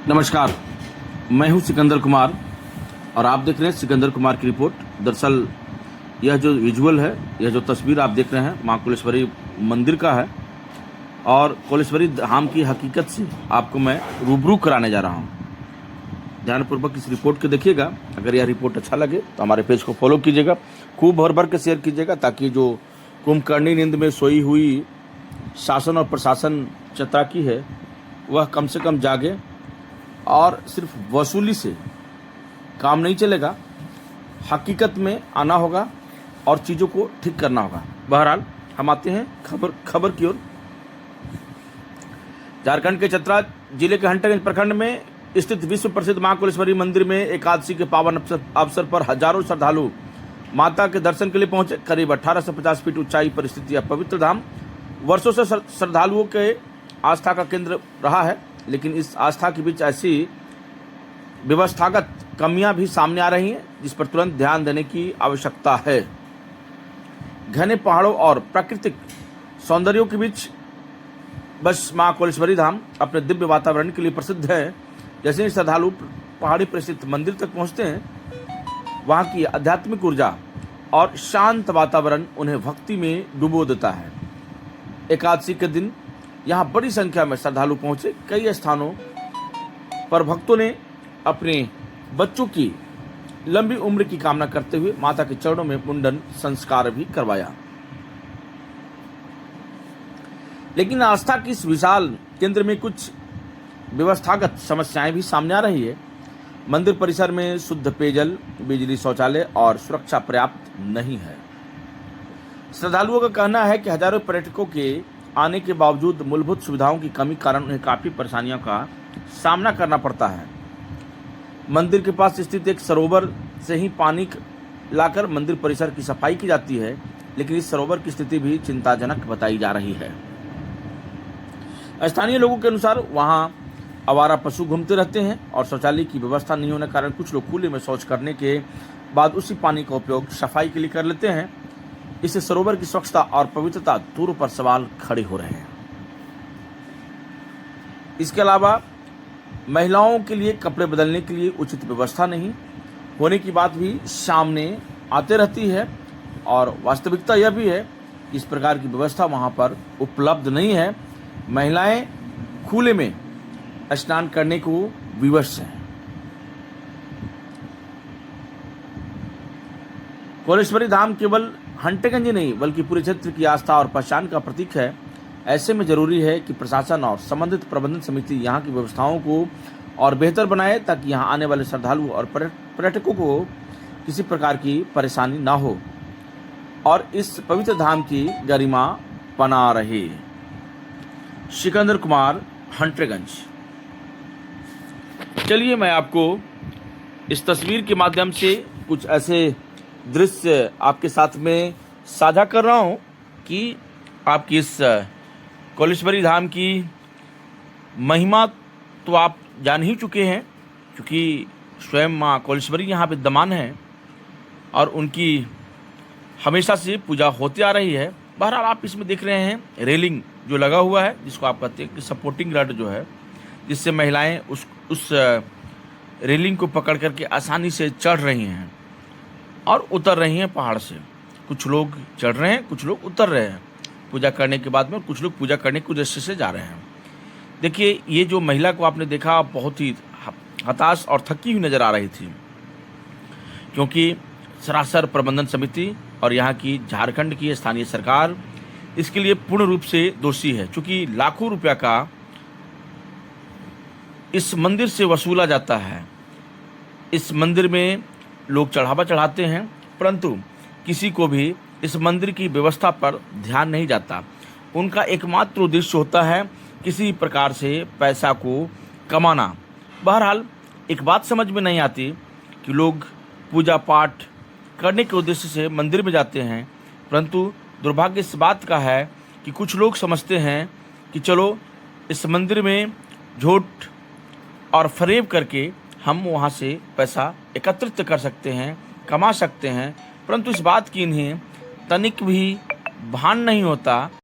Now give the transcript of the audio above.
नमस्कार, मैं हूं सिकंदर कुमार और आप देख रहे हैं सिकंदर कुमार की रिपोर्ट। दरअसल यह जो विजुअल है, यह जो तस्वीर आप देख रहे हैं मां कोलेश्वरी मंदिर का है और कोलेश्वरी धाम की हकीकत से आपको मैं रूबरू कराने जा रहा हूं। ध्यानपूर्वक इस रिपोर्ट को देखिएगा। अगर यह रिपोर्ट अच्छा लगे तो हमारे पेज को फॉलो कीजिएगा, खूब भर भर के शेयर कीजिएगा ताकि जो कुंभकर्णी नींद में सोई हुई शासन और प्रशासन चताकी है वह कम से कम जागे। और सिर्फ वसूली से काम नहीं चलेगा, हकीकत में आना होगा और चीज़ों को ठीक करना होगा। बहरहाल हम आते हैं खबर की ओर। झारखंड के चतरा जिले के हंटरगंज प्रखंड में स्थित विश्व प्रसिद्ध मां कोलेश्वरी मंदिर में एकादशी के पावन अवसर पर हजारों श्रद्धालु माता के दर्शन के लिए पहुंचे। करीब 1850 फीट ऊंचाई पर स्थित यह पवित्र धाम वर्षों से श्रद्धालुओं के आस्था का केंद्र रहा है, लेकिन इस आस्था के बीच ऐसी व्यवस्थागत कमियां भी सामने आ रही हैं जिस पर तुरंत ध्यान देने की आवश्यकता है। घने पहाड़ों और प्राकृतिक सौंदर्यों के बीच बस मां कोलेश्वरी धाम अपने दिव्य वातावरण के लिए प्रसिद्ध है। जैसे ही श्रद्धालु पहाड़ी पर स्थित मंदिर तक पहुंचते हैं, वहां की आध्यात्मिक ऊर्जा और शांत वातावरण उन्हें भक्ति में डुबो देता है। एकादशी के दिन यहाँ बड़ी संख्या में श्रद्धालु पहुंचे। कई स्थानों पर भक्तों ने अपने बच्चों की लंबी उम्र की कामना करते हुए माता के चरणों में मुंडन संस्कार भी करवाया। लेकिन आस्था की इस विशाल केंद्र में कुछ व्यवस्थागत समस्याएं भी सामने आ रही है। मंदिर परिसर में शुद्ध पेयजल, बिजली, शौचालय और सुरक्षा पर्याप्त नहीं है। श्रद्धालुओं का कहना है कि हजारों पर्यटकों के आने के बावजूद मूलभूत सुविधाओं की कमी कारण उन्हें काफी परेशानियों का सामना करना पड़ता है। मंदिर के पास स्थित एक सरोवर से ही पानी लाकर मंदिर परिसर की सफाई की जाती है, लेकिन इस सरोवर की स्थिति भी चिंताजनक बताई जा रही है। स्थानीय लोगों के अनुसार वहां आवारा पशु घूमते रहते हैं और शौचालय की व्यवस्था नहीं होने के कारण कुछ लोग खुले में शौच करने के बाद उसी पानी का उपयोग सफाई के लिए कर लेते हैं। इससे सरोवर की स्वच्छता और पवित्रता दोनों पर सवाल खड़े हो रहे हैं। इसके अलावा महिलाओं के लिए कपड़े बदलने के लिए उचित व्यवस्था नहीं होने की बात भी सामने आते रहती है और वास्तविकता यह भी है कि इस प्रकार की व्यवस्था वहां पर उपलब्ध नहीं है। महिलाएं खुले में स्नान करने को विवश हैं। कोलेश्वरी धाम केवल हंटरगंज ही नहीं बल्कि पूरे क्षेत्र की आस्था और पहचान का प्रतीक है। ऐसे में जरूरी है कि प्रशासन और संबंधित प्रबंधन समिति यहाँ की व्यवस्थाओं को और बेहतर बनाए ताकि यहाँ आने वाले श्रद्धालु और पर्यटकों को किसी प्रकार की परेशानी ना हो और इस पवित्र धाम की गरिमा बना रहे। सिकंदर कुमार, हंटरगंज। चलिए मैं आपको इस तस्वीर के माध्यम से कुछ ऐसे दृश्य आपके साथ में साझा कर रहा हूं कि आपकी इस कोलेश्वरी धाम की महिमा तो आप जान ही चुके हैं, क्योंकि स्वयं मां कोलेश्वरी यहाँ विद्यमान है और उनकी हमेशा से पूजा होती आ रही है। बहरहाल आप इसमें देख रहे हैं रेलिंग जो लगा हुआ है, जिसको आप कहते हैं कि सपोर्टिंग रड जो है, जिससे महिलाएं उस रेलिंग को पकड़ करके आसानी से चढ़ रही हैं और उतर रही हैं पहाड़ से। कुछ लोग चढ़ रहे हैं, कुछ लोग उतर रहे हैं पूजा करने के बाद में, कुछ लोग पूजा करने के उद्देश्य से जा रहे हैं। देखिए, ये जो महिला को आपने देखा बहुत ही हताश और थकी हुई नजर आ रही थी, क्योंकि सरासर प्रबंधन समिति और यहाँ की झारखंड की स्थानीय सरकार इसके लिए पूर्ण रूप से दोषी है। चूँकि लाखों रुपया का इस मंदिर से वसूला जाता है। इस मंदिर में लोग चढ़ावा चढ़ाते हैं, परंतु किसी को भी इस मंदिर की व्यवस्था पर ध्यान नहीं जाता। उनका एकमात्र उद्देश्य होता है किसी प्रकार से पैसा को कमाना। बहरहाल एक बात समझ में नहीं आती कि लोग पूजा पाठ करने के उद्देश्य से मंदिर में जाते हैं, परंतु दुर्भाग्य इस बात का है कि कुछ लोग समझते हैं कि चलो इस मंदिर में झूठ और फरेब करके हम वहाँ से पैसा एकत्रित कर सकते हैं, कमा सकते हैं, परंतु इस बात की इन्हें तनिक भी भान नहीं होता